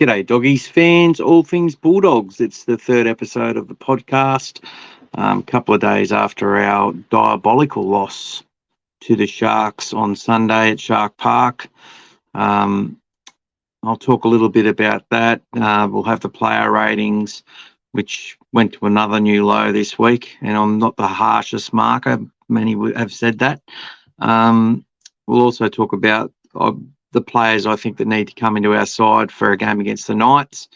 G'day, doggies fans, all things Bulldogs. It's the third episode of the podcast, a couple of days after our diabolical loss to the Sharks on Sunday at Shark Park. I'll talk a little bit about that. We'll have the player ratings, which went to another new low this week, and I'm not the harshest marker. Many have said that. We'll also talk about the players I think that need to come into our side for a game against the Knights.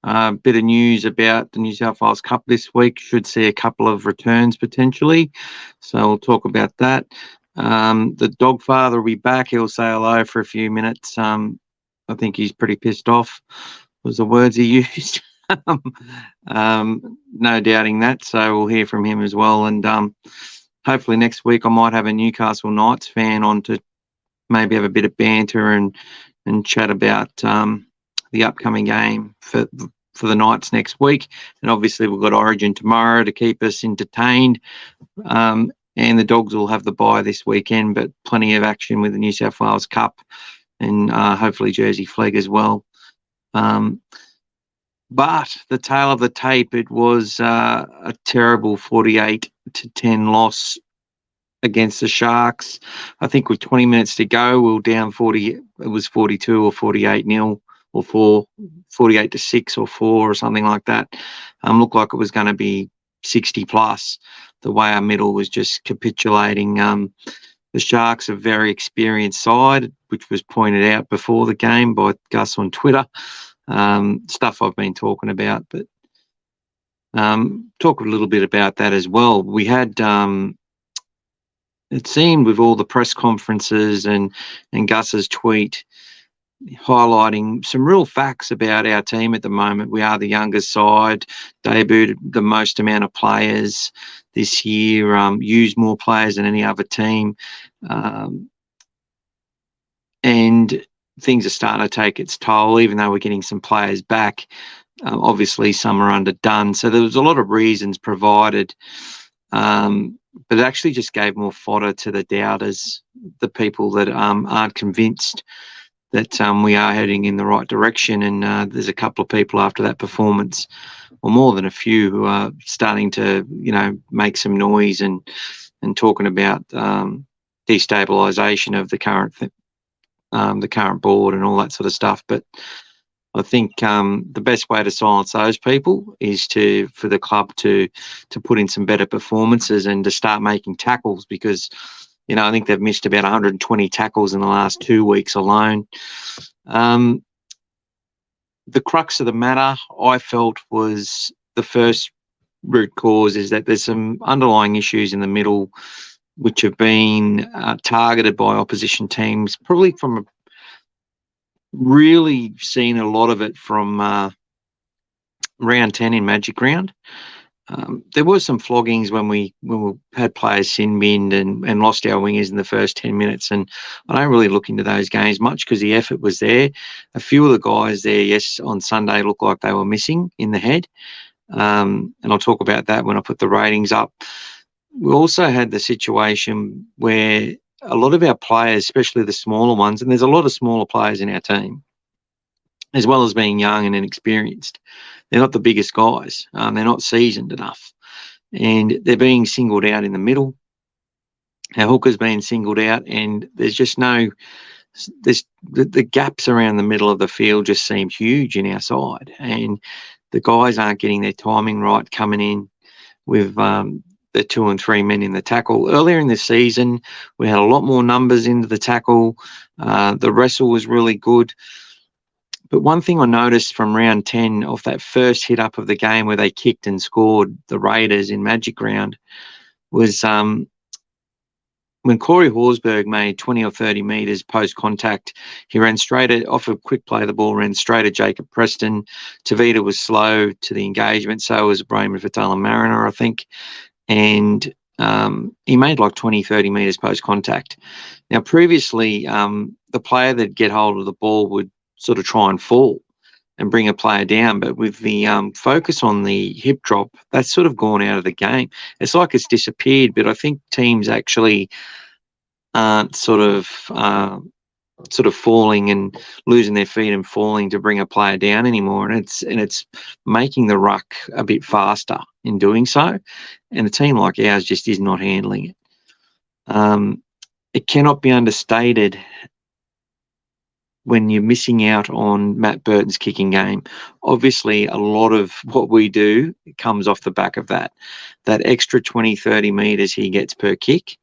Bit of news about the New South Wales Cup this week. Should see a couple of returns potentially. So we'll talk about that. The Dogfather will be back. He'll say hello for a few minutes. I think he's pretty pissed off, was the words he used. No doubting that. So we'll hear from him as well. And hopefully next week I might have a Newcastle Knights fan on to maybe have a bit of banter and chat about the upcoming game for the Knights next week. And obviously we've got Origin tomorrow to keep us entertained. And the Dogs will have the bye this weekend, but plenty of action with the New South Wales Cup and hopefully Jersey Flag as well. But the tail of the tape, it was a terrible 48-10 loss against the Sharks. I think with 20 minutes to go, we were down 40. It was 42 or 48-0 or 48-6 or 4 or something like that. Looked like it was going to be 60 plus. The way our middle was just capitulating. The Sharks are a very experienced side, which was pointed out before the game by Gus on Twitter. Stuff I've been talking about, but talk a little bit about that as well. We had it seemed with all the press conferences and Gus's tweet highlighting some real facts about our team at the moment. We are the youngest side, debuted the most amount of players this year, used more players than any other team. And things are starting to take its toll, even though we're getting some players back. Obviously, some are underdone. So there was a lot of reasons provided. But it actually just gave more fodder to the doubters, the people that aren't convinced that we are heading in the right direction. And there's a couple of people after that performance, or more than a few, who are starting to, make some noise and talking about destabilisation of the current board and all that sort of stuff. But I think the best way to silence those people is for the club to put in some better performances and to start making tackles, because, I think they've missed about 120 tackles in the last 2 weeks alone. The crux of the matter, I felt, was the first root cause is that there's some underlying issues in the middle which have been targeted by opposition teams, probably from really seen a lot of it from round 10 in Magic Round. There were some floggings when we had players sin-binned and lost our wingers in the first 10 minutes, and I don't really look into those games much because the effort was there. A few of the guys there, yes, on Sunday looked like they were missing in the head, and I'll talk about that when I put the ratings up. We also had the situation where a lot of our players, especially the smaller ones, and there's a lot of smaller players in our team, as well as being young and inexperienced, they're not the biggest guys. They're not seasoned enough. And they're being singled out in the middle. Our hooker's being singled out, and there's just the gaps around the middle of the field just seem huge in our side. And the guys aren't getting their timing right coming in with the 2 and 3 men in the tackle. Earlier in the season, we had a lot more numbers into the tackle. The wrestle was really good. But one thing I noticed from round 10 off that first hit up of the game where they kicked and scored the Raiders in Magic Round was when Corey Horsburgh made 20 or 30 metres post-contact, he ran straight off a quick play. The ball ran straight at Jacob Preston. Tavita was slow to the engagement. So was Brayman Fatala-Mariner, I think. And he made like 20, 30 metres post-contact. Now, previously, the player that'd get hold of the ball would sort of try and fall and bring a player down. But with the focus on the hip drop, that's sort of gone out of the game. It's like it's disappeared, but I think teams actually aren't sort of sort of falling and losing their feet and falling to bring a player down anymore, and it's making the ruck a bit faster in doing so, and a team like ours just is not handling it. It cannot be understated when you're missing out on Matt Burton's kicking game. Obviously, a lot of what we do comes off the back of that extra 20, 30 metres he gets per kick.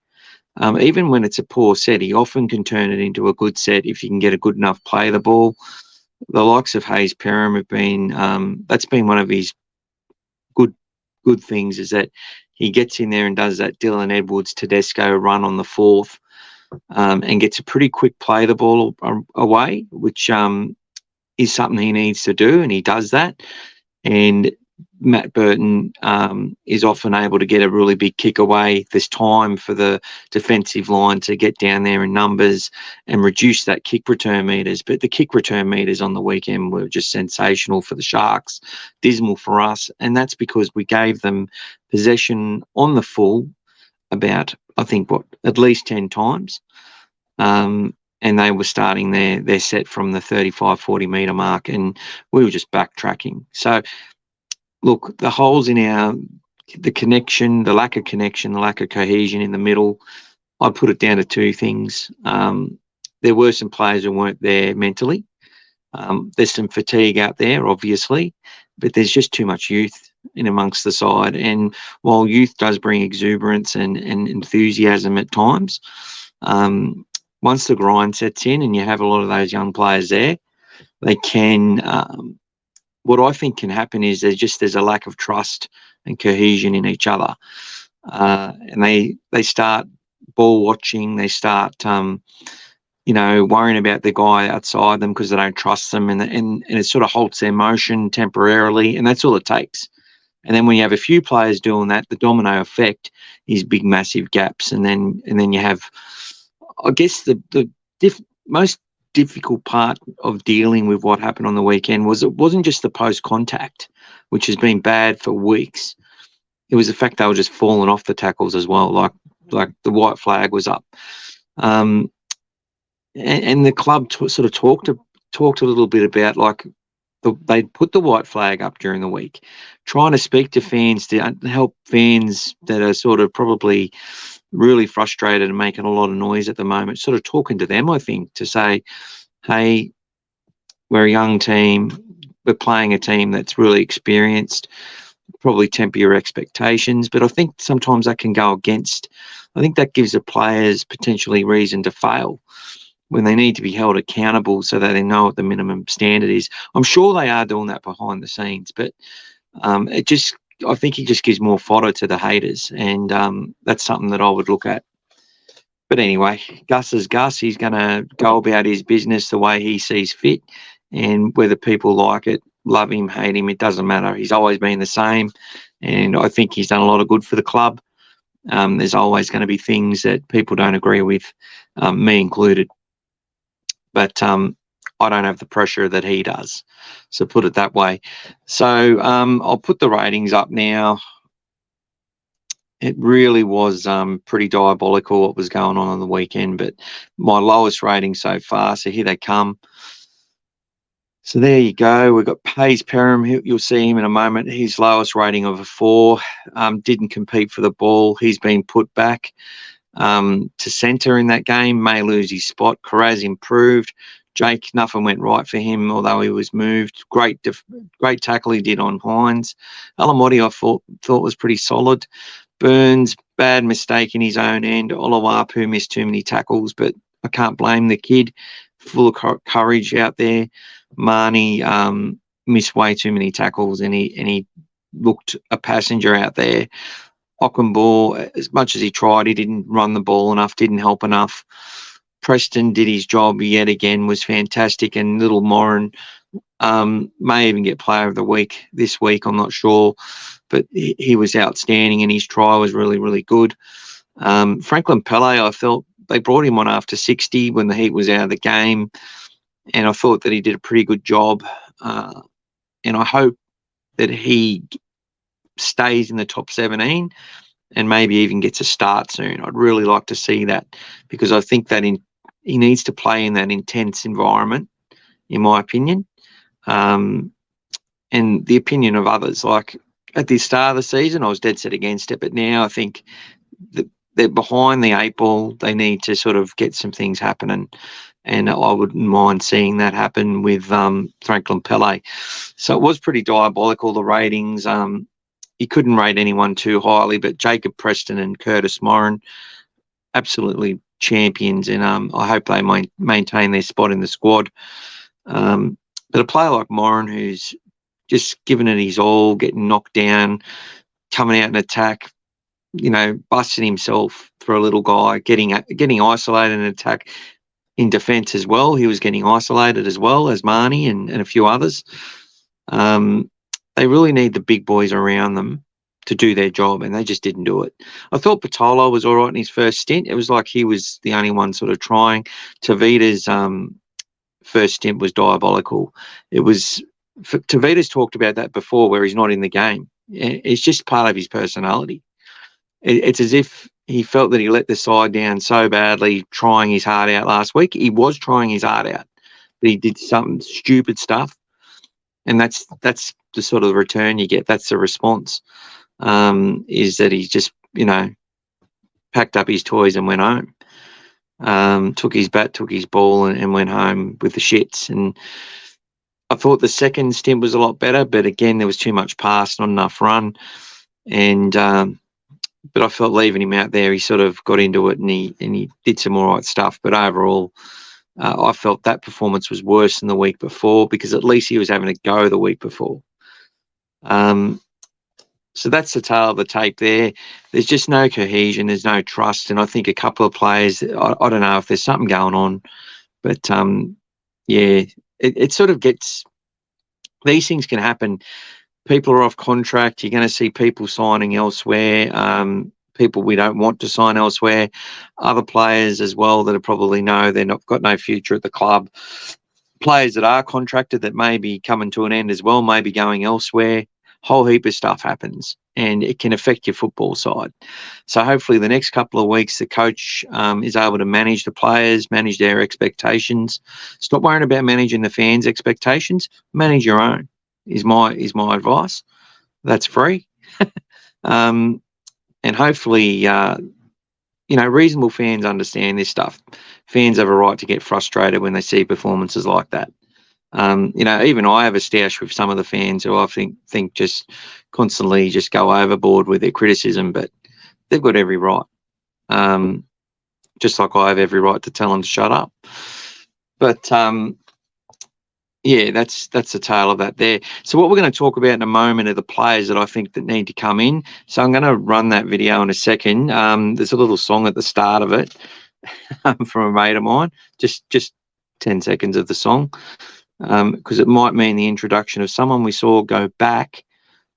Even when it's a poor set, he often can turn it into a good set if you can get a good enough play of the ball. The likes of Hayes Perham have been, that's been one of his good things, is that he gets in there and does that Dylan Edwards Tedesco run on the fourth, and gets a pretty quick play of the ball away, which is something he needs to do, and he does that. And Matt Burton is often able to get a really big kick away. There's time for the defensive line to get down there in numbers and reduce that kick return meters. But the kick return meters on the weekend were just sensational for the Sharks, dismal for us. And that's because we gave them possession on the full about, I think, at least 10 times. And they were starting their set from the 35, 40 metre mark, and we were just backtracking. So, look, the holes in the connection, the lack of connection, the lack of cohesion in the middle, I'd put it down to two things. There were some players who weren't there mentally. There's some fatigue out there, obviously, but there's just too much youth in amongst the side. And while youth does bring exuberance and enthusiasm at times, once the grind sets in and you have a lot of those young players there, they can, what I think can happen is there's a lack of trust and cohesion in each other. And they start ball watching, they start, worrying about the guy outside them because they don't trust them, and it sort of halts their motion temporarily, and that's all it takes. And then when you have a few players doing that, the domino effect is big, massive gaps, and then you have, I guess, the most difficult part of dealing with what happened on the weekend was it wasn't just the post-contact, which has been bad for weeks. It was the fact they were just falling off the tackles as well, like the white flag was up. And the club sort of talked a little bit about, like, they put the white flag up during the week, trying to speak to fans to help fans that are sort of probably really frustrated and making a lot of noise at the moment, sort of talking to them, I think, to say, hey, we're a young team, we're playing a team that's really experienced, probably temper your expectations. But I think sometimes that can go against, I think that gives the players potentially reason to fail when they need to be held accountable so that they know what the minimum standard is. I'm sure they are doing that behind the scenes, but I think it just gives more fodder to the haters, and that's something that I would look at. But anyway, Gus is Gus. He's going to go about his business the way he sees fit, and whether people like it, love him, hate him, it doesn't matter. He's always been the same, and I think he's done a lot of good for the club. There's always going to be things that people don't agree with, me included. But I don't have the pressure that he does. So put it that way. So I'll put the ratings up now. It really was pretty diabolical what was going on the weekend, but my lowest rating so far. So here they come. So there you go. We've got Hayes Perham. You'll see him in a moment. His lowest rating of a 4. Didn't compete for the ball. He's been put back to centre in that game. May lose his spot. Carraz improved. Jake, nothing went right for him, although he was moved. Great tackle he did on Hines. Alamotti, I thought was pretty solid. Burns, bad mistake in his own end. Oluwapu missed too many tackles, but I can't blame the kid. Full of courage out there. Marnie missed way too many tackles, and he looked a passenger out there. Ockenbaugh, as much as he tried, he didn't run the ball enough, didn't help enough. Preston did his job yet again, was fantastic, and little Moran may even get player of the week this week, I'm not sure, but he was outstanding, and his try was really, really good. Franklin Pele, I felt they brought him on after 60 when the heat was out of the game, and I thought that he did a pretty good job, and I hope that he stays in the top 17 and maybe even gets a start soon. I'd really like to see that, because I think that he needs to play in that intense environment, in my opinion, and the opinion of others. Like at the start of the season, I was dead set against it, but now I think that they're behind the eight ball. They need to sort of get some things happening, and I wouldn't mind seeing that happen with Franklin Pele. So it was pretty diabolical, the ratings. He couldn't rate anyone too highly, but Jacob Preston and Curtis Moran, absolutely champions, and I hope they maintain their spot in the squad. But a player like Moran, who's just giving it his all, getting knocked down, coming out in attack, busting himself for a little guy, getting isolated in attack, in defence as well. He was getting isolated as well as Marnie and a few others. They really need the big boys around them to do their job, and they just didn't do it. I thought Patolo was all right in his first stint. It was like he was the only one sort of trying. Tavita's first stint was diabolical. Tavita's talked about that before, where he's not in the game. It's just part of his personality. It's as if he felt that he let the side down so badly trying his heart out last week. He was trying his heart out, but he did some stupid stuff, and that's the sort of return you get. That's the response, is that he just, packed up his toys and went home. Took his bat, took his ball, and went home with the shits. And I thought the second stint was a lot better, but again, there was too much pass, not enough run. And but I felt leaving him out there, he sort of got into it and he did some all right stuff. But overall, I felt that performance was worse than the week before, because at least he was having a go the week before. So that's the tail of the tape there. There's just no cohesion. There's no trust. And I think a couple of players, I don't know if there's something going on, but it sort of gets, these things can happen. People are off contract. You're going to see people signing elsewhere, people we don't want to sign elsewhere, other players as well that probably know they're not got no future at the club, players that are contracted that may be coming to an end as well, may be going elsewhere. Whole heap of stuff happens, and it can affect your football side. So hopefully the next couple of weeks the coach is able to manage the players, manage their expectations. Stop worrying about managing the fans' expectations. Manage your own is my advice. That's free. And hopefully, reasonable fans understand this stuff. Fans have a right to get frustrated when they see performances like that. Even I have a stoush with some of the fans who I think just constantly just go overboard with their criticism, but they've got every right. Just like I have every right to tell them to shut up. But that's the tale of that there. So what we're going to talk about in a moment are the players that I think that need to come in. So I'm going to run that video in a second. There's a little song at the start of it from a mate of mine, just 10 seconds of the song. Because it might mean the introduction of someone we saw go back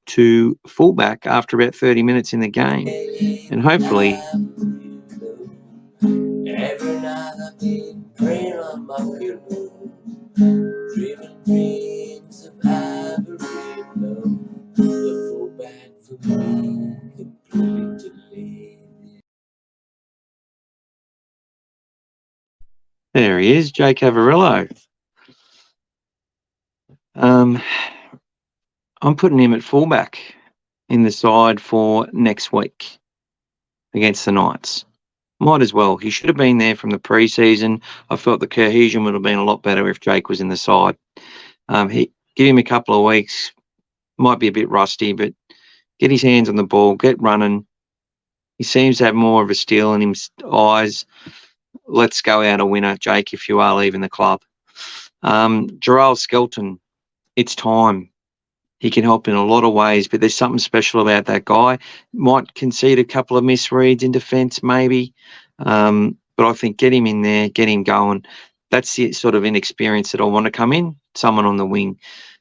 to fullback after about 30 minutes in the game. And hopefully... Every night I've been praying on my pillow, dreaming dreams of ivory low, the fullback for me completely. There he is, Jake Averillo. I'm putting him at fullback in the side for next week against the Knights. Might as well. He should have been there from the pre-season. I felt the cohesion would have been a lot better if Jake was in the side. Give him a couple of weeks. Might be a bit rusty, but get his hands on the ball, get running. He seems to have more of a steel in his eyes. Let's go out a winner, Jake, if you are leaving the club. Jarrell Skelton, it's time. He can help in a lot of ways, but there's something special about that guy. Might concede a couple of misreads in defence, maybe. But I think get him in there, get him going. That's the sort of inexperience that I want to come in, someone on the wing.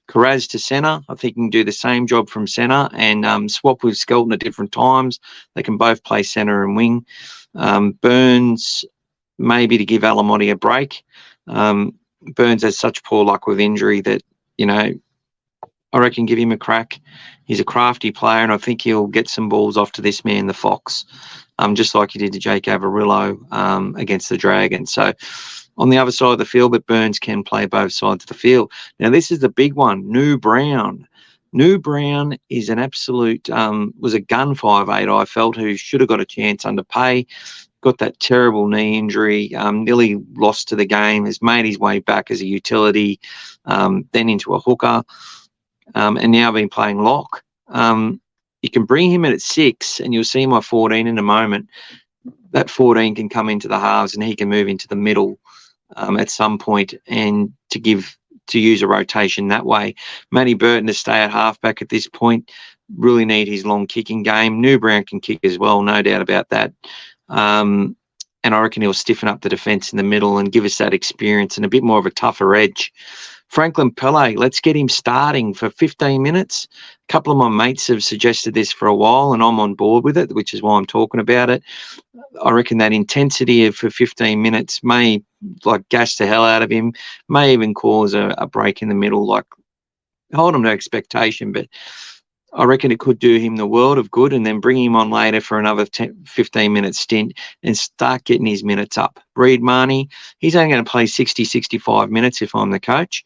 Carraz to centre. I think he can do the same job from centre and swap with Skelton at different times. They can both play centre and wing. Burns, maybe to give Alamotti a break. Burns has such poor luck with injury that, I reckon give him a crack. He's a crafty player, and I think he'll get some balls off to this man, the Fox, just like he did to Jake Averillo against the Dragons. So on the other side of the field, but Burns can play both sides of the field. Now, this is the big one, New Brown. New Brown is an absolute, was a gun 5'8", I felt, who should have got a chance under Pay. Got that terrible knee injury, nearly lost to the game, has made his way back as a utility, then into a hooker, and now been playing lock. You can bring him in at 6, and you'll see my 14 in a moment. That 14 can come into the halves, and he can move into the middle at some point, and to use a rotation that way. Matty Burton to stay at halfback at this point. Really need his long kicking game. New Brown can kick as well, no doubt about that. And I reckon he'll stiffen up the defence in the middle and give us that experience and a bit more of a tougher edge. Franklin Pele, let's get him starting for 15 minutes. A couple of my mates have suggested this for a while, and I'm on board with it, which is why I'm talking about it. I reckon that intensity for 15 minutes may gas the hell out of him, may even cause a break in the middle, hold him to expectation, but I reckon it could do him the world of good, and then bring him on later for another 15-minute stint and start getting his minutes up. Reid Marnie, he's only going to play 60, 65 minutes if I'm the coach.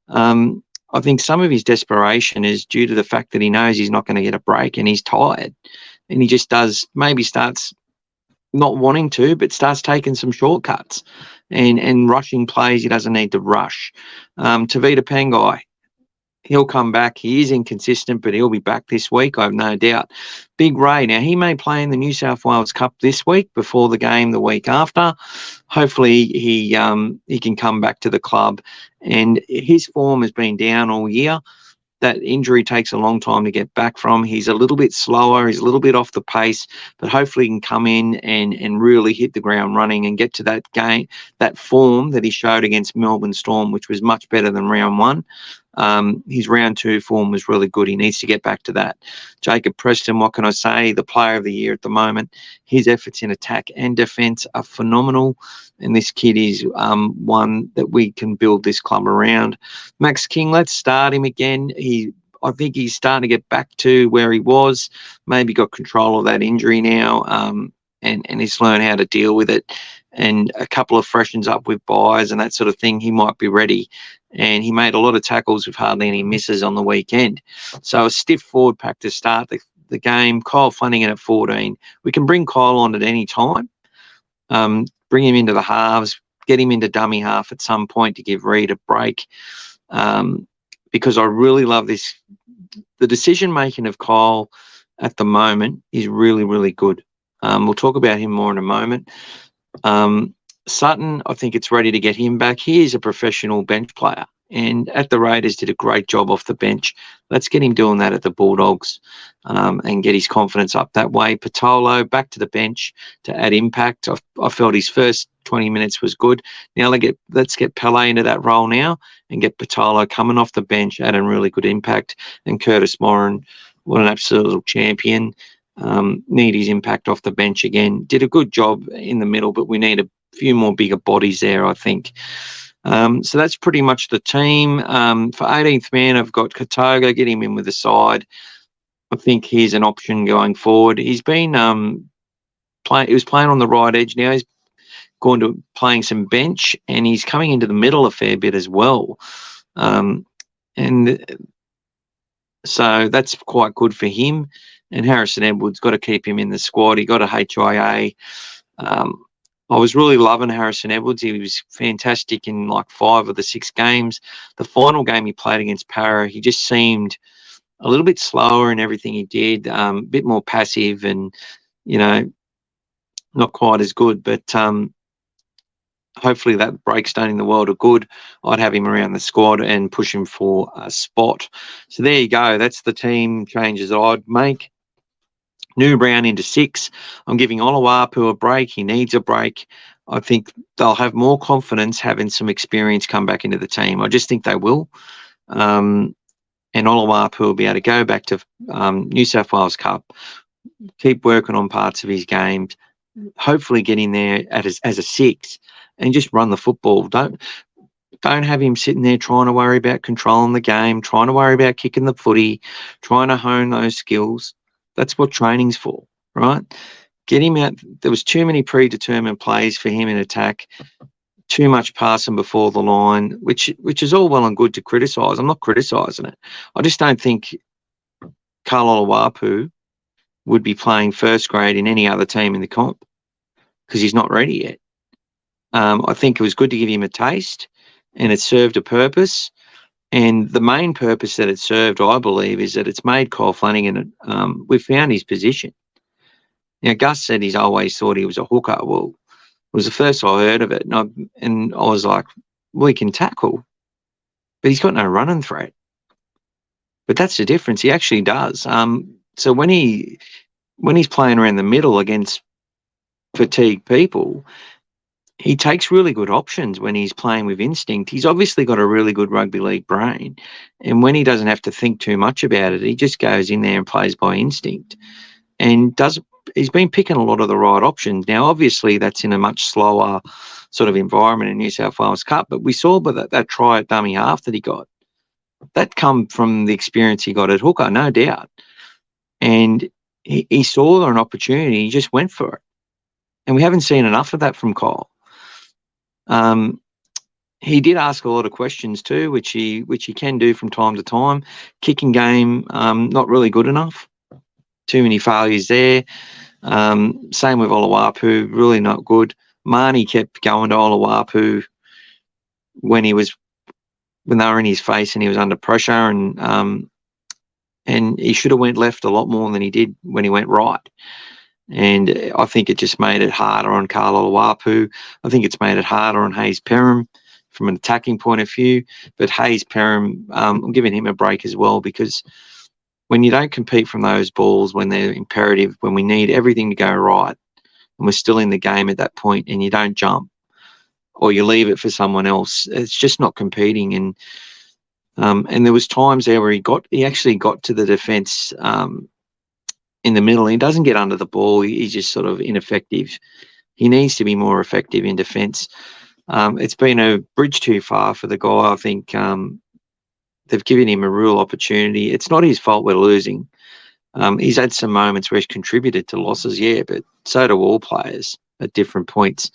I think some of his desperation is due to the fact that he knows he's not going to get a break and he's tired. And he just starts not wanting to, but starts taking some shortcuts and rushing plays he doesn't need to rush. Tavita Pangai, he'll come back. He is inconsistent, but he'll be back this week, I have no doubt. Big Ray, now he may play in the New South Wales Cup this week before the game the week after. Hopefully he can come back to the club, and his form has been down all year. That injury takes a long time to get back from. He's a little bit slower. He's a little bit off the pace, but hopefully he can come in and really hit the ground running and get to that game, that form that he showed against Melbourne Storm, which was much better than round 1. His round 2 form was really good. He needs to get back to that. Jacob Preston, what can I say? The player of the year at the moment. His efforts in attack and defence are phenomenal, and this kid is one that we can build this club around. Max King, let's start him again. I think he's starting to get back to where he was, maybe got control of that injury now, and he's learned how to deal with it. And a couple of freshens up with buys and that sort of thing, he might be ready. And he made a lot of tackles with hardly any misses on the weekend. So a stiff forward pack to start the game. Kyle Flanagan at 14. We can bring Kyle on at any time. Bring him into the halves, get him into dummy half at some point to give Reid a break. Because I really love this. The decision-making of Kyle at the moment is really, really good. We'll talk about him more in a moment. Sutton, I think it's ready to get him back. He is a professional bench player, and at the Raiders did a great job off the bench. Let's get him doing that at the Bulldogs and get his confidence up that way. Patolo back to the bench to add impact. I felt his first 20 minutes was good. Now let's get Pele into that role now and get Patolo coming off the bench, adding really good impact. And Curtis Moran, what an absolute champion. Need his impact off the bench again. Did a good job in the middle, but we need a few more bigger bodies there, I think. So that's pretty much the team. For 18th man, I've got Katoga. Get him in with the side. I think he's an option going forward. He's been he was playing on the right edge. Now he's going to playing some bench, and he's coming into the middle a fair bit as well. And so that's quite good for him. And Harrison Edwards, got to keep him in the squad. He got a HIA. I was really loving Harrison Edwards. He was fantastic in 5 of the 6 games. The final game he played against Para, he just seemed a little bit slower in everything he did, a bit more passive and, not quite as good. But hopefully that break's done in the world of good. I'd have him around the squad and push him for a spot. So there you go. That's the team changes that I'd make. New Brown into 6. I'm giving Oluwapu a break. He needs a break. I think they'll have more confidence having some experience come back into the team. I just think they will. And Oluwapu will be able to go back to New South Wales Cup, keep working on parts of his game, hopefully get in there as a 6 and just run the football. Don't have him sitting there trying to worry about controlling the game, trying to worry about kicking the footy, trying to hone those skills. That's what training's for, right? Get him out. There was too many predetermined plays for him in attack, too much passing before the line, which is all well and good to criticise. I'm not criticising it. I just don't think Karl Oluwapu would be playing first grade in any other team in the comp because he's not ready yet. I think it was good to give him a taste, and it served a purpose. And the main purpose that it served, I believe, is that it's made Kyle Flanagan, we've found his position. Now, Gus said he's always thought he was a hooker. Well, it was the first I heard of it. And I was like, well, he can tackle, but he's got no running threat. But that's the difference. He actually does. So when he's playing around the middle against fatigued people, he takes really good options when he's playing with instinct. He's obviously got a really good rugby league brain. And when he doesn't have to think too much about it, he just goes in there and plays by instinct. And he's been picking a lot of the right options. Now, obviously, that's in a much slower sort of environment in New South Wales Cup. But we saw by that try at dummy half that he got. That come from the experience he got at hooker, no doubt. And he saw an opportunity. He just went for it. And we haven't seen enough of that from Kyle. He did ask a lot of questions too, which he can do from time to time. Kicking game, not really good enough. Too many failures there. Same with Oluwapu, really not good. Marnie kept going to Oluwapu when they were in his face and he was under pressure, and he should have went left a lot more than he did when he went right. And I think it just made it harder on Karl Oluwapu. I think it's made it harder on Hayes Perham from an attacking point of view. But Hayes Perham, I'm giving him a break as well, because when you don't compete from those balls, when they're imperative, when we need everything to go right, and we're still in the game at that point, and you don't jump or you leave it for someone else, it's just not competing. And there was times there where he actually got to the defence in the middle. He doesn't get under the ball. He's just sort of ineffective. He needs to be more effective in defence. It's been a bridge too far for the guy. I think they've given him a real opportunity. It's not his fault we're losing. He's had some moments where he's contributed to losses, yeah, but so do all players at different points.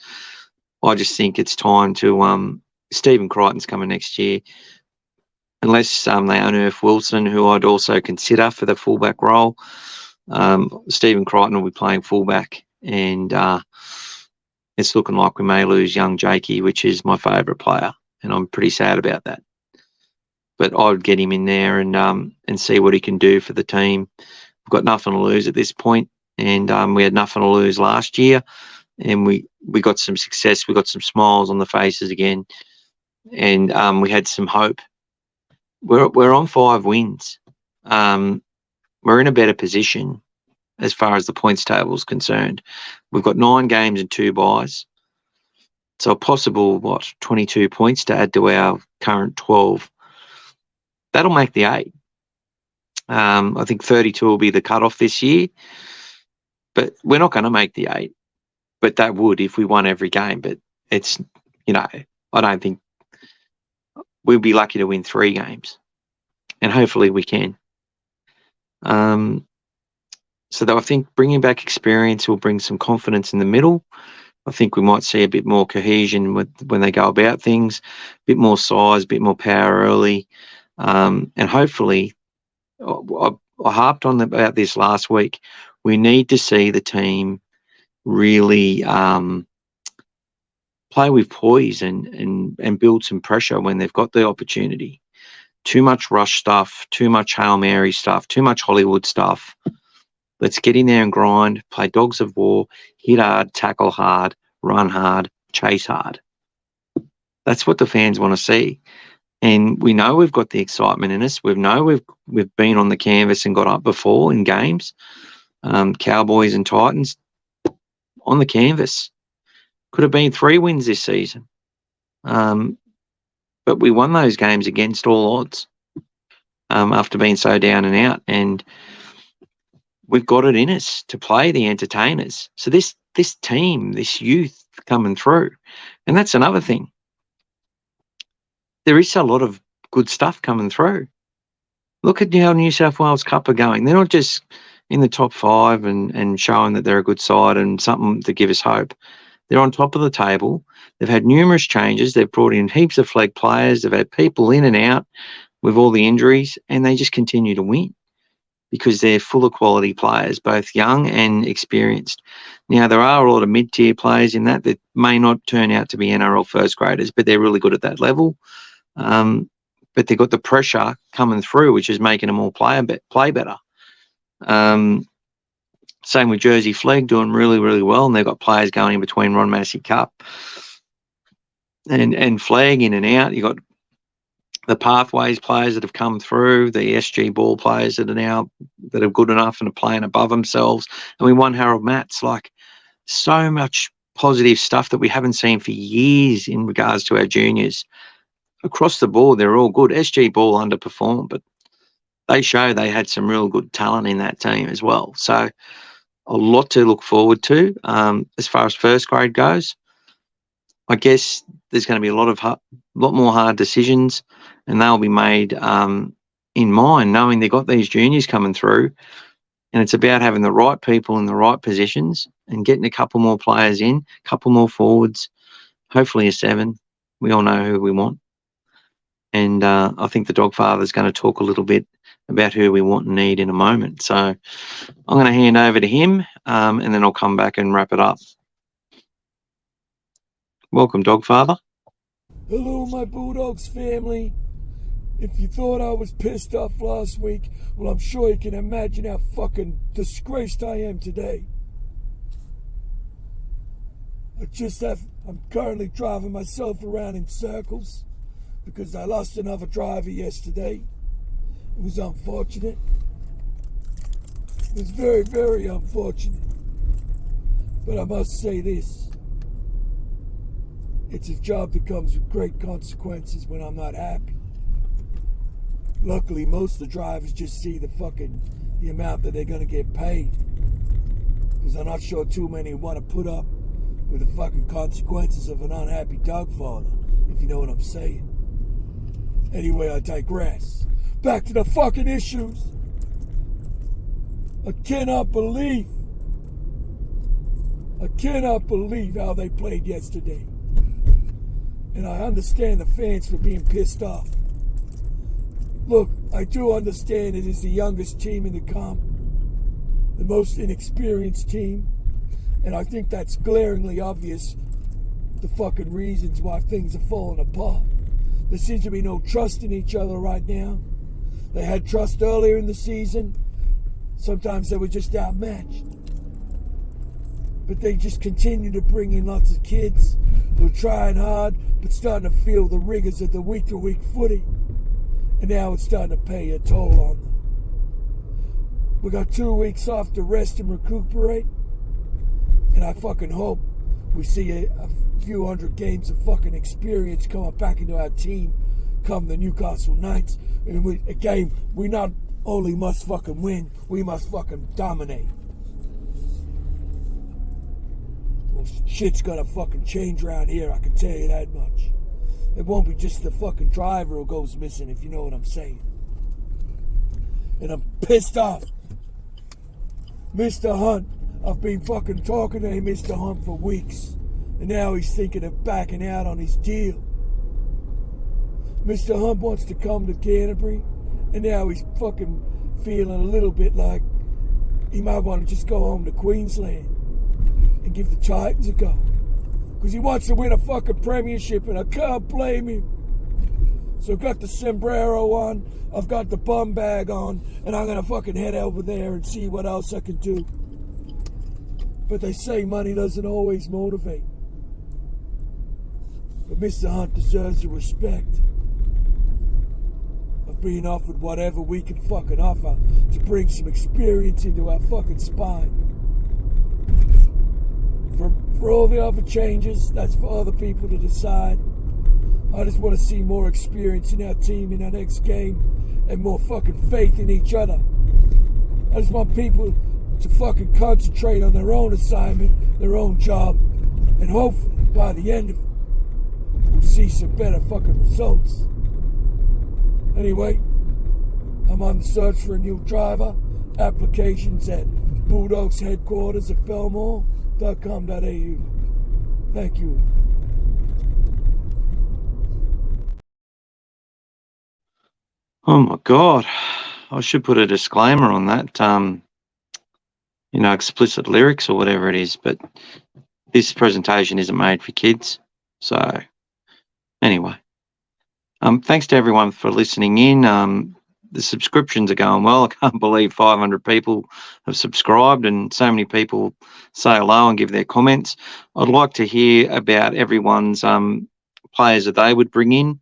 I just think it's time to Stephen Crichton's coming next year. Unless they unearth Wilson, who I'd also consider for the fullback role. Stephen Crichton will be playing fullback, and it's looking like we may lose young Jakey, which is my favourite player, and I'm pretty sad about that. But I would get him in there and see what he can do for the team. We've got nothing to lose at this point, and we had nothing to lose last year, and we got some success. We got some smiles on the faces again, and we had some hope. We're on 5 wins. We're in a better position as far as the points table is concerned. We've got 9 games and 2 byes. So a possible, 22 points to add to our current 12. That'll make the 8. I think 32 will be the cutoff this year. But we're not going to make the 8. But that would if we won every game. But it's, I don't think we'll be lucky to win 3 games. And hopefully we can. So that I think bringing back experience will bring some confidence in the middle. I think we might see a bit more cohesion when they go about things, a bit more size, a bit more power early. And hopefully, I harped on about this last week, we need to see the team really play with poise and build some pressure when they've got the opportunity. Too much rush stuff, too much Hail Mary stuff, too much Hollywood stuff. Let's get in there and grind, play dogs of war, hit hard, tackle hard, run hard, chase hard. That's what the fans want to see. And we know we've got the excitement in us. We know we've been on the canvas and got up before in games. Cowboys and Titans on the canvas. Could have been 3 wins this season. But we won those games against all odds after being so down and out. And we've got it in us to play the entertainers. So this team, this youth coming through, and that's another thing. There is a lot of good stuff coming through. Look at how New South Wales Cup are going. They're not just in the top 5 and showing that they're a good side and something to give us hope. They're on top of the table. They've had numerous changes. They've brought in heaps of flag players. They've had people in and out with all the injuries, and they just continue to win because they're full of quality players, both young and experienced. Now, there are a lot of mid-tier players in that may not turn out to be NRL first graders, but they're really good at that level. But they've got the pressure coming through, which is making them all play better. Same with Jersey Flegg, doing really, really well, and they've got players going in between Ron Massey Cup and Flegg in and out. You've got the Pathways players that have come through, the SG Ball players that are good enough and are playing above themselves. And we won Harold Matts. Like, so much positive stuff that we haven't seen for years in regards to our juniors. Across the board, they're all good. SG Ball underperformed, but they show they had some real good talent in that team as well. So a lot to look forward to. As far as first grade goes, I guess there's going to be a lot more hard decisions, and they'll be made in mind, knowing they've got these juniors coming through, and it's about having the right people in the right positions and getting a couple more players in, a couple more forwards, hopefully a 7. We all know who we want. And I think the Dogfather is going to talk a little bit about who we want and need in a moment. So I'm going to hand over to him, and then I'll come back and wrap it up. Welcome, Dogfather. Hello, my Bulldogs family. If you thought I was pissed off last week, well, I'm sure you can imagine how fucking disgraced I am today. I'm currently driving myself around in circles because I lost another driver yesterday. It was unfortunate. It was very, very unfortunate. But I must say this. It's a job that comes with great consequences when I'm not happy. Luckily, most of the drivers just see the amount that they're going to get paid. Because I'm not sure too many want to put up with the fucking consequences of an unhappy Dogfather, if you know what I'm saying. Anyway, I digress. Back to the fucking issues. I cannot believe how they played yesterday. And I understand the fans for being pissed off. Look, I do understand it is the youngest team in the comp, the most inexperienced team, and I think that's glaringly obvious, the fucking reasons why things are falling apart. There seems to be no trust in each other right now. They had trust earlier in the season. Sometimes they were just outmatched. But they just continue to bring in lots of kids who are trying hard, but starting to feel the rigors of the week-to-week footy. And now it's starting to pay a toll on them. We got 2 weeks off to rest and recuperate. And I fucking hope we see a few hundred games of fucking experience coming back into our team come the Newcastle Knights. And a game we not only must fucking win, we must fucking dominate. Well, shit's gonna fucking change around here, I can tell you that much. It won't be just the fucking driver who goes missing, if you know what I'm saying. And I'm pissed off. Mr. Hunt, I've been fucking talking to Mr. Hunt for weeks. And now he's thinking of backing out on his deal. Mr. Hunt wants to come to Canterbury. And now he's fucking feeling a little bit like he might want to just go home to Queensland and give the Titans a go. Because he wants to win a fucking premiership, and I can't blame him. So I've got the sombrero on, I've got the bum bag on, and I'm going to fucking head over there and see what else I can do. But they say money doesn't always motivate. But Mr. Hunt deserves the respect of being offered whatever we can fucking offer to bring some experience into our fucking spine. For all the other changes, that's for other people to decide. I just want to see more experience in our team in our next game and more fucking faith in each other. I just want people to fucking concentrate on their own assignment, their own job, and hopefully by the end of it, we'll see some better fucking results. Anyway, I'm on the search for a new driver. Applications at Bulldogs headquarters at belmore.com.au. Thank you. Oh my God, I should put a disclaimer on that. Explicit lyrics or whatever it is, but this presentation isn't made for kids. So anyway, thanks to everyone for listening in. The subscriptions are going well. I can't believe 500 people have subscribed and so many people say hello and give their comments. I'd like to hear about everyone's players that they would bring in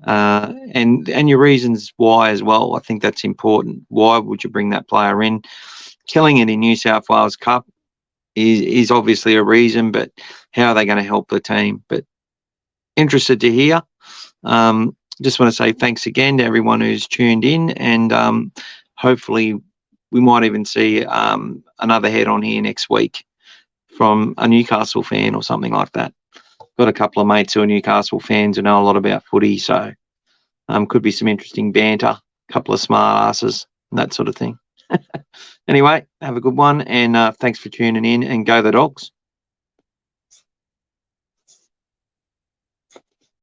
and your reasons why as well. I think that's important. Why would you bring that player in? Killing it in New South Wales Cup is obviously a reason, but how are they going to help the team? But interested to hear. Just want to say thanks again to everyone who's tuned in, and hopefully we might even see another head on here next week from a Newcastle fan or something like that. Got a couple of mates who are Newcastle fans who know a lot about footy, so could be some interesting banter, a couple of smart asses, and that sort of thing. Anyway, have a good one, and thanks for tuning in, and go the Dogs.